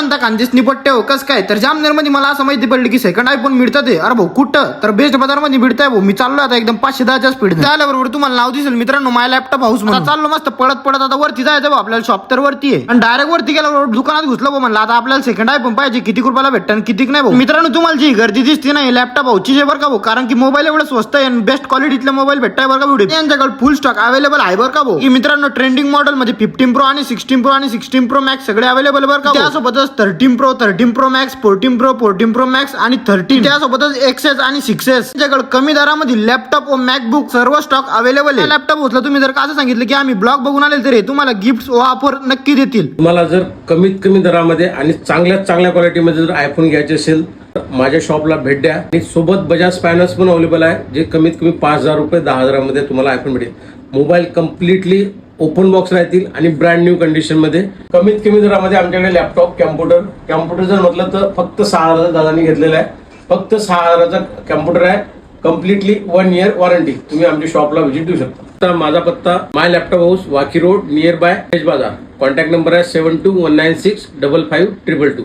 म्हणता कांदेच निपट्टे हो कस काय तर जामनेर मध्ये मला असं माहिती पडलं की सेकंड आयफोन मिळतात ते. अरे भाऊ कुठं तर बेस्ट बाजार मध्ये मिळतंय भाऊ. मी चाललो आता एकदम 510च्या स्पीड त्याबरोबर तुम्हाला नाव दिसेल मित्रांनो माय लॅपटॉप हाऊस म्हणून. चाललो मस्त पडत पडत आता वरती जायचं भाऊ. आपल्याला शॉप तर वरती आहे आणि डायरेक्ट वरती गेल्यावर दुकानात घुसलो भाऊ. म्हणलं आता आपल्याला सेकंड आयफोन पाहिजे किती रुपयाला भेटतं आणि किती नाही भाऊ. मित्रांनो तुम्हाला जी गर्दी दिसते नाही लॅपटॉप भाऊची जे बरं का भाऊ. कारण की मोबाईल एवढं स्वस्त आहे आणि बेस्ट क्वालिटीतले मोबाईल भेटताय बरं का व्हिडिओ. यांच्याकडे फुल स्टॉक अवेलेबल आहे बरं का भाऊ. की मित्रांनो ट्रेंडिंग मॉडेल मध्ये 15 प्रो आणि 16 प्रो आणि 16 प्रो मॅक्स सगळे अवेलेबल बरं का. त्यासोबतच 13 प्रो मॅक्स 14 प्रो मॅक्स आणि 13 त्यासोबतच XS आणि 6S. त्यांच्याकडे कमी दरामध्ये लॅपटॉप व मॅकबुक सर्व स्टॉक अवेलेबल आहे. लॅपटॉप उचला तुम्ही जर का असं सांगितलं की आम्ही ब्लॉग बघून आले तरी तुम्हाला गिफ्ट व ऑफर नक्की देतील. तुम्हाला जर कमीत कमी दरामध्ये आणि चांगल्या क्वालिटीमध्ये जर आयफोन घ्यायचे असेल तर माझ्या शॉपला भेट द्या. आणि सोबत बजाज फायनान्स पण अवेलेबल आहे जे कमीत कमी 5,000 रुपये 10,000 मध्ये तुम्हाला आयफोन भेटेल. मोबाईल कम्प्लिटली ओपन बॉक्स राहतील आणि ब्रँड न्यू कंडिशन मध्ये कमीत कमी दरामध्ये आमच्याकडे लॅपटॉप कॅम्प्युटर जर म्हटलं तर फक्त 6,000 दादांनी घेतलेला आहे. फक्त 6,000चा कॅम्प्युटर आहे. Completely 1 year warranty. तुम्ही आमच्या शॉपला व्हिजिट देऊ शकता. माझा पत्ता my laptop house Waki road near by best bazaar. Contact number आहे 7219655522.